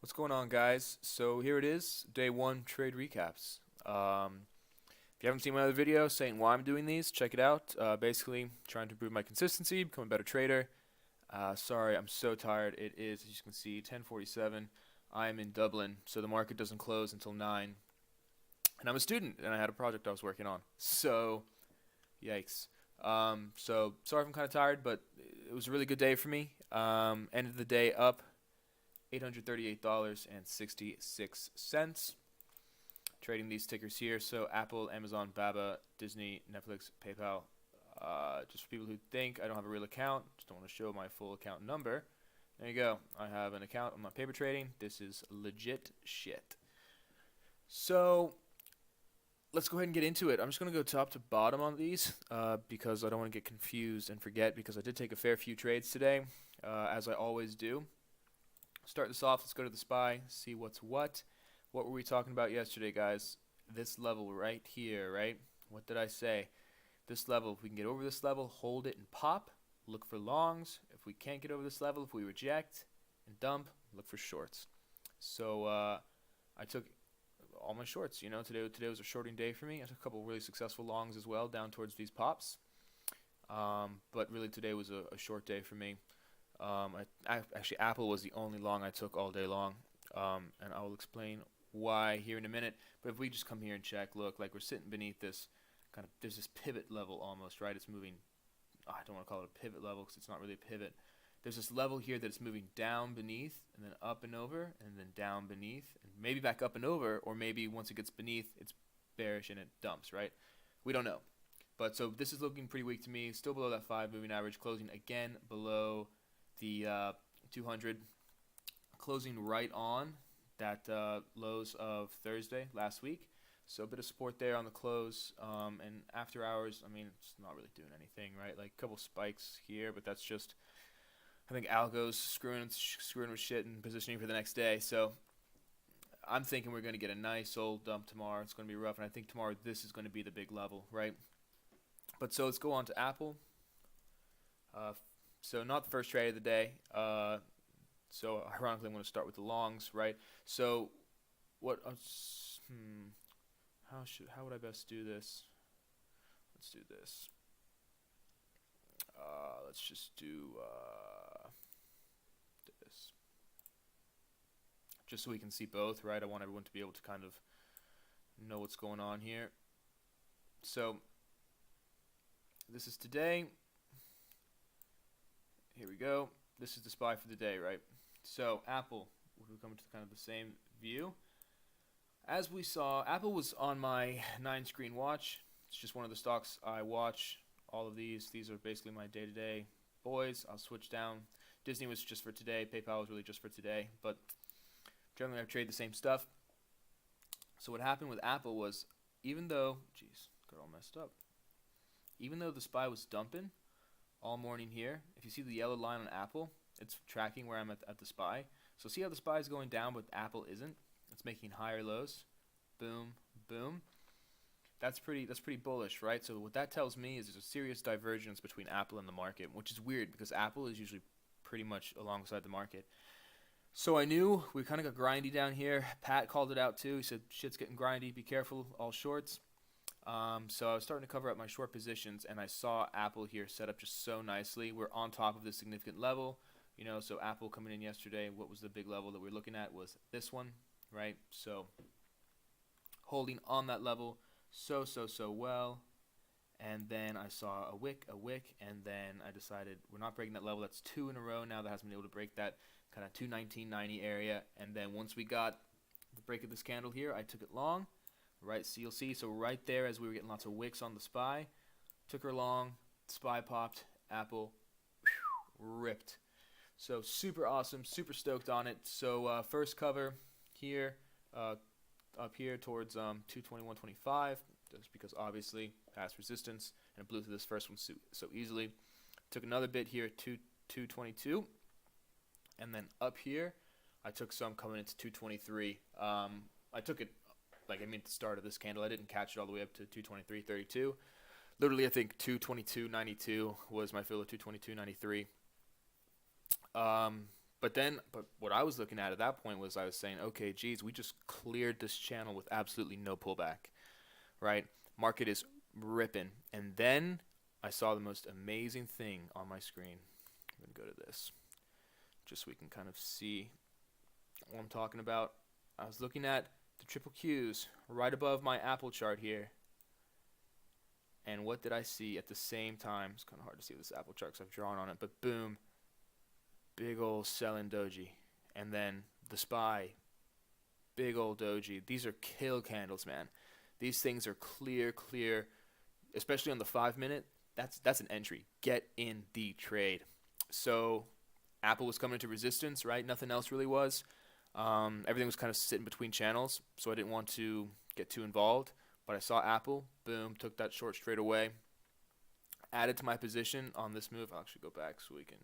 What's going on, guys? So here it is, day one trade recaps. If you haven't seen my other video saying why I'm doing these, check it out. Basically, trying to improve my consistency, become a better trader. Sorry, I'm so tired. It is, as you can see, 10:47. I am in Dublin, so the market doesn't close until 9. And I'm a student, and I had a project I was working on. So, yikes. So sorry if I'm kind of tired, but it was a really good day for me. Ended the day up $838.66. Trading these tickers here. So Apple, Amazon, Baba, Disney, Netflix, PayPal. Just for people who think I don't have a real account, just don't want to show my full account number. There you go. I have an account. I'm not paper trading. This is legit shit. So let's go ahead and get into it. I'm just going to go top to bottom on these because I don't want to get confused and forget, because I did take a fair few trades today, as I always do. Start this off. Let's go to the SPY, see what's what. What were we talking about yesterday, guys? This level right here, right? What did I say? This level, if we can get over this level, hold it and pop. Look for longs. If we can't get over this level, if we reject and dump, look for shorts. So I took all my shorts. You know, today was a shorting day for me. I took a couple really successful longs as well down towards these pops. But really today was a short day for me. Actually, Apple was the only long I took all day long, and I will explain why here in a minute. But if we just come here and check, look, like we're sitting beneath this kind of, there's this pivot level almost, right? It's moving, I don't want to call it a pivot level because it's not really a pivot. There's this level here that it's moving down beneath and then up and over and then down beneath and maybe back up and over, or maybe once it gets beneath, it's bearish and it dumps, right? We don't know. But so this is looking pretty weak to me, still below that 5 moving average, closing again below the 200, closing right on that lows of Thursday last week. So a bit of support there on the close, and after hours, I mean, it's not really doing anything, right? Like a couple spikes here, but that's just, I think algo's screwing with shit and positioning for the next day. So I'm thinking we're going to get a nice old dump tomorrow. It's going to be rough, and I think tomorrow this is going to be the big level, right? But so let's go on to Apple. So not the first trade of the day. So ironically, I'm going to start with the longs, right? So what? How would I best do this? Let's do this. Let's just do this, just so we can see both, right? I want everyone to be able to kind of know what's going on here. So this is today. Here we go. This is the SPY for the day, right? So Apple, we're coming to kind of the same view. As we saw, Apple was on my 9-screen watch. It's just one of the stocks I watch. All of these are basically my day-to-day boys. I'll switch down. Disney was just for today. PayPal was really just for today. But generally, I trade the same stuff. So what happened with Apple was, even though, got all messed up. Even though the SPY was dumping all morning here, if you see the yellow line on Apple, it's tracking where I'm at the SPY. So see how the SPY is going down, but Apple isn't? It's making higher lows. Boom, boom. That's pretty bullish, right? So what that tells me is there's a serious divergence between Apple and the market, which is weird because Apple is usually pretty much alongside the market. So I knew we kind of got grindy down here. Pat called it out too. He said, shit's getting grindy. Be careful, all shorts. So I was starting to cover up my short positions, and I saw Apple here set up just so nicely. We're on top of this significant level, you know. So Apple coming in yesterday, what was the big level that we're looking at was this one, right? So holding on that level so well, and then I saw a wick, and then I decided we're not breaking that level. That's 2 in a row now that hasn't been able to break that kind of 219.90 area. And then once we got the break of this candle here, I took it long. Right, so you'll see, so right there as we were getting lots of wicks on the SPY, took her long, SPY popped, Apple ripped. So super awesome, super stoked on it. So first cover here, up here towards 221.25, just because obviously past resistance, and it blew through this first one so easily. Took another bit here, 222, and then up here, I took some coming into 223. I took it, like I mean at the start of this candle, I didn't catch it all the way up to 223.32. Literally, I think 222.92 was my fill of 222.93. But what I was looking at that point was I was saying, okay, geez, we just cleared this channel with absolutely no pullback, right? Market is ripping. And then I saw the most amazing thing on my screen. I'm going to go to this just so we can kind of see what I'm talking about. I was looking at the triple Qs right above my Apple chart here. And what did I see at the same time? It's kind of hard to see with this Apple chart because I've drawn on it. But boom, big old selling doji. And then the SPY, big old doji. These are kill candles, man. These things are clear, especially on the 5-minute. That's an entry. Get in the trade. So Apple was coming into resistance, right? Nothing else really was. Everything was kind of sitting between channels, so I didn't want to get too involved. But I saw Apple, boom, took that short straight away. Added to my position on this move. I'll actually go back so we can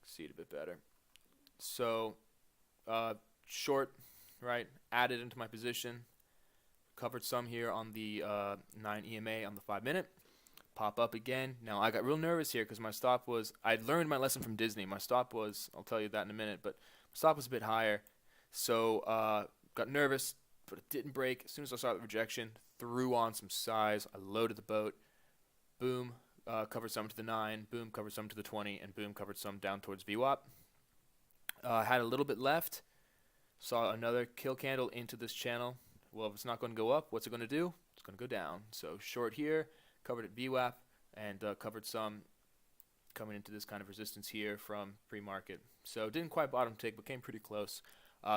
see it a bit better. So short, right? Added into my position. Covered some here on the 9 EMA on the 5-minute. Pop up again. Now I got real nervous here because my stop was, I'd learned my lesson from Disney. My stop was, I'll tell you that in a minute, but my stop was a bit higher. So got nervous, but it didn't break. As soon as I saw the rejection, threw on some size. I loaded the boat. Boom, covered some to the 9. Boom, covered some to the 20. And boom, covered some down towards VWAP. Had a little bit left. Saw another kill candle into this channel. Well, if it's not going to go up, what's it going to do? It's going to go down. So short here, covered at VWAP, and covered some coming into this kind of resistance here from pre-market. So didn't quite bottom tick, but came pretty close.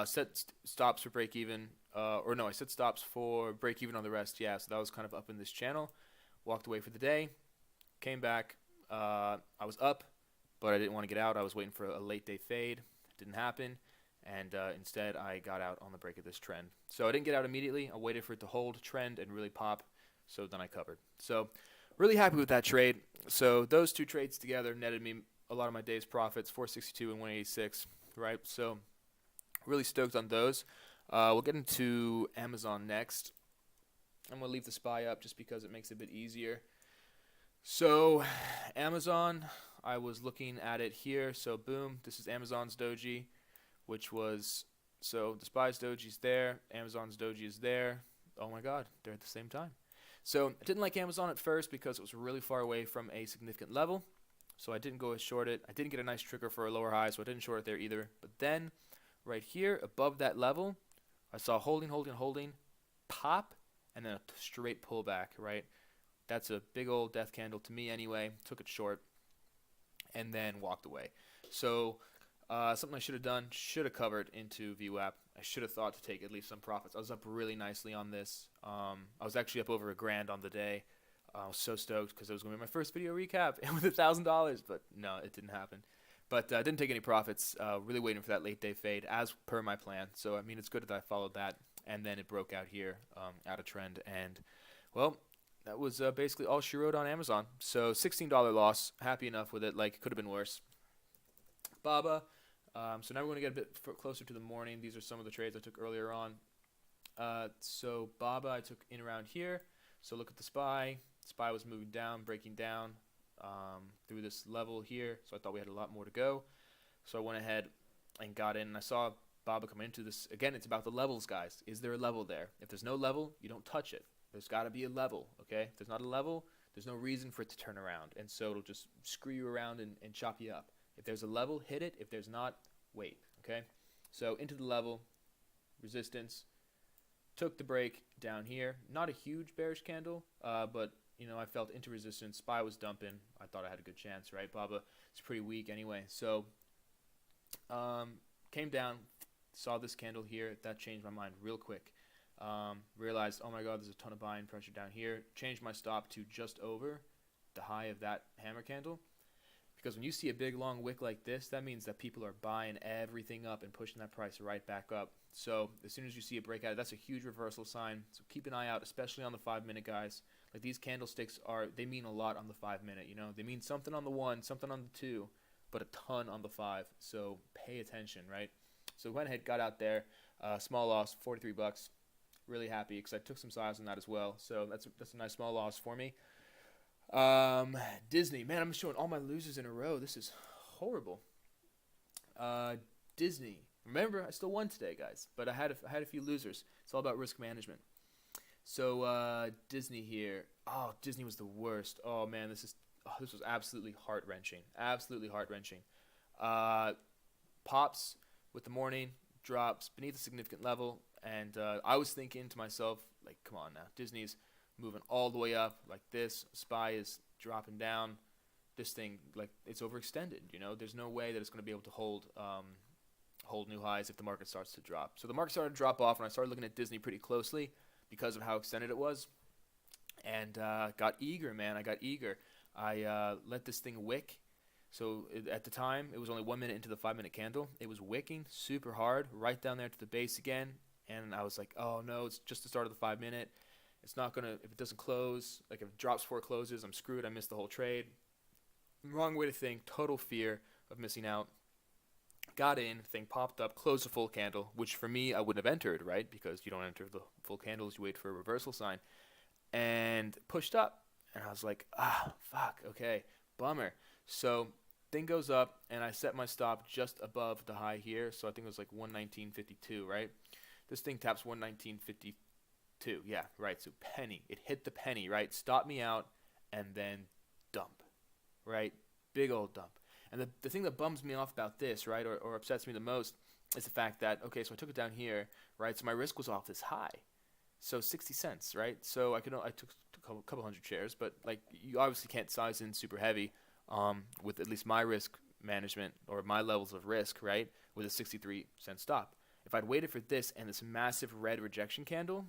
Set stops for break even, or no, I set stops for break even on the rest. Yeah, so that was kind of up in this channel. Walked away for the day, came back. I was up, but I didn't want to get out. I was waiting for a late day fade. Didn't happen. And instead, I got out on the break of this trend. So I didn't get out immediately. I waited for it to hold trend and really pop. So then I covered. So really happy with that trade. So those two trades together netted me a lot of my day's profits, 462 and 186, right? So really stoked on those. We'll get into Amazon next. I'm going to leave the SPY up just because it makes it a bit easier. So Amazon, I was looking at it here. So boom, this is Amazon's doji, which was, so the SPY's doji's there, Amazon's doji is there. Oh my God, they're at the same time. So I didn't like Amazon at first because it was really far away from a significant level. So I didn't go short it. I didn't get a nice trigger for a lower high, so I didn't short it there either. But then right here above that level, I saw holding, pop, and then a straight pullback, right? That's a big old death candle to me anyway. Took it short and then walked away. So something I should have done, should have covered into VWAP. I should have thought to take at least some profits. I was up really nicely on this. I was actually up over $1,000 on the day. I was so stoked because it was going to be my first video recap with $1,000, but no, it didn't happen. But I didn't take any profits. Really waiting for that late day fade as per my plan. So, I mean, it's good that I followed that. And then it broke out here, out of trend. And, well, that was basically all she wrote on Amazon. So, $16 loss. Happy enough with it. Like, it could have been worse. Baba. So now we're going to get a bit closer to the morning. These are some of the trades I took earlier on. So Baba I took in around here. So look at the SPY. SPY was moving down, breaking down through this level here. So I thought we had a lot more to go. So I went ahead and got in. And I saw Baba come into this. Again, it's about the levels, guys. Is there a level there? If there's no level, you don't touch it. There's got to be a level, okay? If there's not a level, there's no reason for it to turn around. And so it'll just screw you around and chop you up. If there's a level, hit it. If there's not, wait, okay? So into the level, resistance, took the break down here. Not a huge bearish candle, but, you know, I felt into resistance. SPY was dumping. I thought I had a good chance, right? Baba is pretty weak anyway. So came down, saw this candle here. That changed my mind real quick. Realized, oh my God, there's a ton of buying pressure down here. Changed my stop to just over the high of that hammer candle. Because when you see a big long wick like this, that means that people are buying everything up and pushing that price right back up. So as soon as you see a breakout, that's a huge reversal sign. So keep an eye out, especially on the 5-minute, guys. Like these candlesticks they mean a lot on the 5-minute, you know. They mean something on the 1, something on the 2, but a ton on the 5. So pay attention, right? So went ahead, got out there, small loss, $43. Really happy because I took some size on that as well. So that's a nice small loss for me. Disney, man, I'm showing all my losers in a row. This is horrible. Disney. Remember, I still won today, guys, but I had a few losers. It's all about risk management. So Disney here. Oh, Disney was the worst. Oh man, this was absolutely heart wrenching. Absolutely heart wrenching. Pops with the morning, drops beneath a significant level, and I was thinking to myself, like, come on now, Disney's moving all the way up like this. SPY is dropping down. This thing, like, it's overextended. You know, there's no way that it's going to be able to hold new highs if the market starts to drop. So the market started to drop off, and I started looking at Disney pretty closely because of how extended it was, and got eager, man. I got eager. I let this thing wick. So at the time, it was only 1 minute into the 5-minute candle. It was wicking super hard, right down there to the base again. And I was like, oh no, it's just the start of the 5-minute. It's not going to, if it doesn't close, like if it drops before it closes, I'm screwed. I missed the whole trade. Wrong way to think. Total fear of missing out. Got in, thing popped up, closed a full candle, which for me, I wouldn't have entered, right? Because you don't enter the full candles, you wait for a reversal sign. And pushed up. And I was like, fuck, okay, bummer. So thing goes up, and I set my stop just above the high here. So I think it was like 119.52, right? This thing taps 119.52. Yeah, right. So penny. It hit the penny, right? Stop me out, and then dump, right? Big old dump. And the thing that bums me off about this, right, or upsets me the most is the fact that, okay, so I took it down here, right? So my risk was off this high. So 60 cents, right? So I took a couple hundred shares, but like you obviously can't size in super heavy with at least my risk management or my levels of risk, right, with a 63-cent stop. If I'd waited for this and this massive red rejection candle,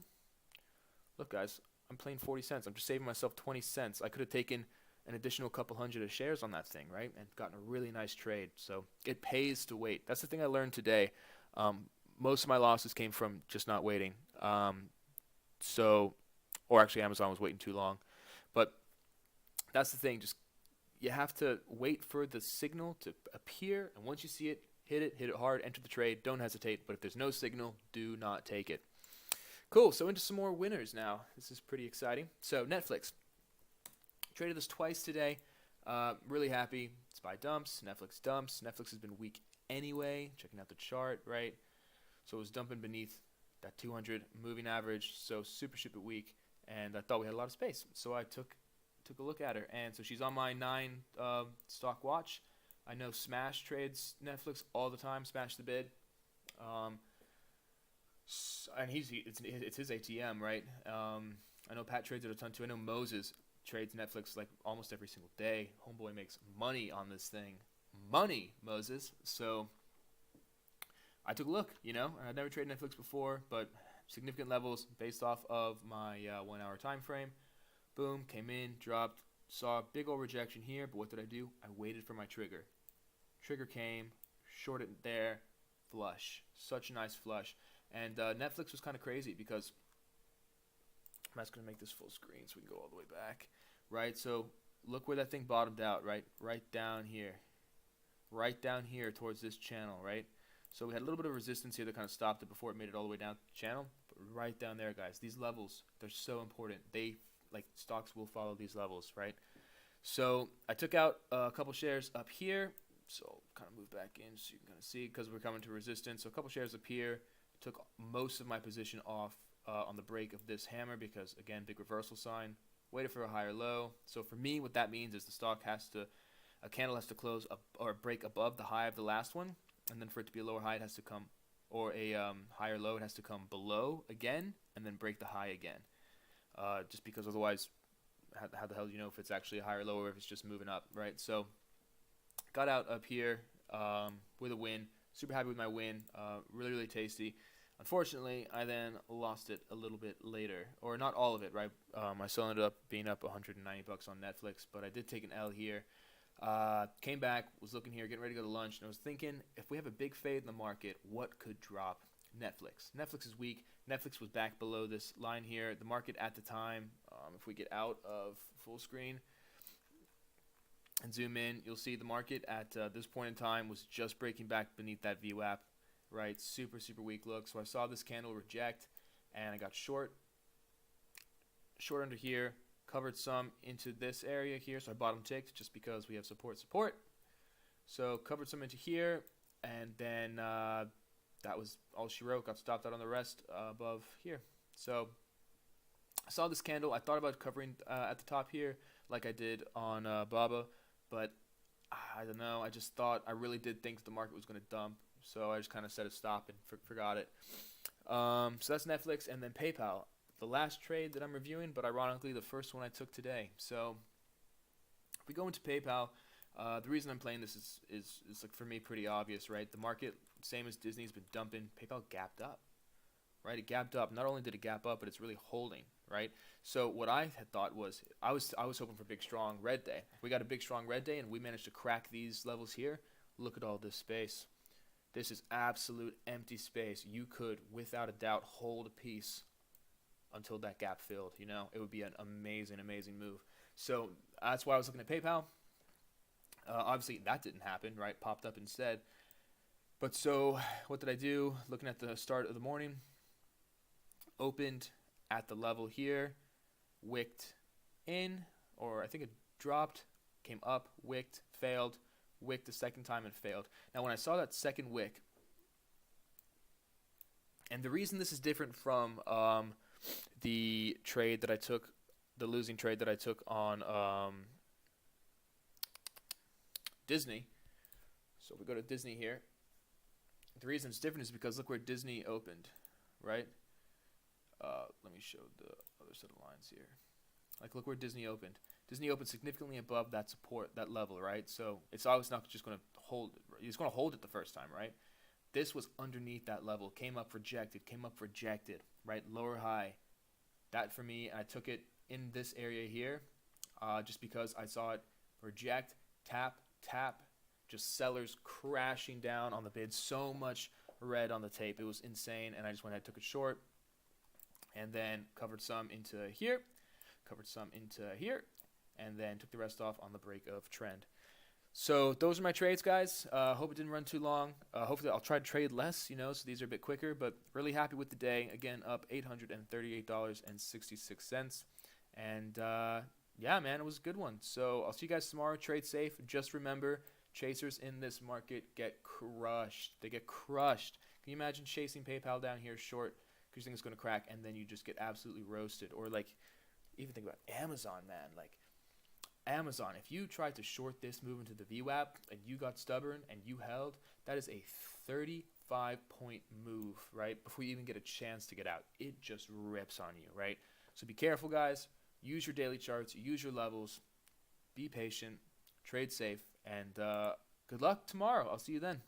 look, guys, I'm playing 40 cents. I'm just saving myself 20 cents. I could have taken an additional couple hundred of shares on that thing, right, and gotten a really nice trade. So it pays to wait. That's the thing I learned today. Most of my losses came from just not waiting. Or actually Amazon was waiting too long. But that's the thing. Just you have to wait for the signal to appear, and once you see it, hit it hard, enter the trade, don't hesitate. But if there's no signal, do not take it. Cool, so into some more winners now. This is pretty exciting. So Netflix. Traded this twice today. Really happy. SPY dumps, Netflix dumps. Netflix has been weak anyway. Checking out the chart, right? So it was dumping beneath that 200 moving average. So super weak, and I thought we had a lot of space. So I took a look at her, and so she's on my 9 stock watch. I know Smash trades Netflix all the time. Smash the bid, and it's his ATM, right? I know Pat trades it a ton too. I know Moses trades Netflix like almost every single day. Homeboy makes money on this thing. Money, Moses. So I took a look, you know. I'd never traded Netflix before, but significant levels based off of my 1 hour time frame. Boom, came in, dropped, saw a big old rejection here, but what did I do? I waited for my trigger. Trigger came, shorted there, flush. Such a nice flush. And Netflix was kind of crazy because I'm just going to make this full screen so we can go all the way back. Right, so look where that thing bottomed out, right? Right down here. Right down here towards this channel, right? So we had a little bit of resistance here that kind of stopped it before it made it all the way down the channel. But right down there, guys, these levels, they're so important. Stocks will follow these levels, right? So I took out a couple shares up here. So I'll kind of move back in so you can kind of see because we're coming to resistance. So a couple shares up here. Took most of my position off on the break of this hammer because, again, big reversal sign. Waited for a higher low. So for me, what that means is a candle has to close up or break above the high of the last one. And then for it to be a lower high, it has to come, or a higher low, it has to come below again and then break the high again. Just because otherwise, how the hell do you know if it's actually a higher low or if it's just moving up, right? So got out up here with a win. Super happy with my win. Really tasty. Unfortunately, I then lost it a little bit later, or not all of it, right? I still ended up being up $190 on Netflix, but I did take an L here. Came back, was looking here, getting ready to go to lunch, and I was thinking, if we have a big fade in the market, what could drop? Netflix. Netflix is weak. Netflix was back below this line here. The market at the time, if we get out of full screen and zoom in, you'll see the market at this point in time was just breaking back beneath that VWAP, right? Super weak look. So I saw this candle reject, and I got short under here. Covered some into this area here, so I bottom ticked just because we have support. So covered some into here, and then that was all she wrote. Got stopped out on the rest above here. So I saw this candle. I thought about covering at the top here like I did on Baba, but I don't know. I really did think the market was going to dump, so I just kind of set a stop and forgot it. So that's Netflix, and then PayPal, the last trade that I'm reviewing, but ironically the first one I took today. So if we go into PayPal, the reason I'm playing this is like for me pretty obvious, right? The market, same as Disney's been dumping. PayPal gapped up, right? It gapped up. Not only did it gap up, but it's really holding, right? So what I had thought was I was hoping for big strong red day. We got a big strong red day, and we managed to crack these levels here. Look at all this space. This is absolute empty space. You could, without a doubt, hold a piece until that gap filled. You know, it would be an amazing, amazing move. So that's why I was looking at PayPal. Obviously, that didn't happen, right? Popped up instead. But so what did I do? Looking at the start of the morning, opened at the level here, wicked in, or I think it dropped, came up, wicked, failed, wicked the second time and failed. Now when I saw that second wick, and the reason this is different from the trade that I took, the losing trade that I took on Disney. So we go to Disney here. The reason it's different is because look where Disney opened, right? Let me show the other set of lines here. Like look where Disney opened. Disney opened significantly above that support, that level, right? So it's always not just going to hold it. It's going to hold it the first time, right? This was underneath that level. Came up rejected, right? Lower high. That for me, I took it in this area here just because I saw it reject, tap, tap. Just sellers crashing down on the bid. So much red on the tape. It was insane. And I just went ahead and took it short. And then covered some into here. Covered some into here. And then took the rest off on the break of trend. So those are my trades, guys. Hope it didn't run too long. Hopefully I'll try to trade less, you know, so these are a bit quicker. But really happy with the day. Again, up $838.66. And yeah, man, it was a good one. So I'll see you guys tomorrow. Trade safe. Just remember, chasers in this market get crushed. They get crushed. Can you imagine chasing PayPal down here short because you think it's going to crack, and then you just get absolutely roasted? Or like, even think about Amazon, man. Like Amazon, if you tried to short this move into the VWAP and you got stubborn and you held, that is a 35-point move, right? Before you even get a chance to get out, it just rips on you, right? So be careful, guys. Use your daily charts. Use your levels. Be patient. Trade safe. And good luck tomorrow. I'll see you then.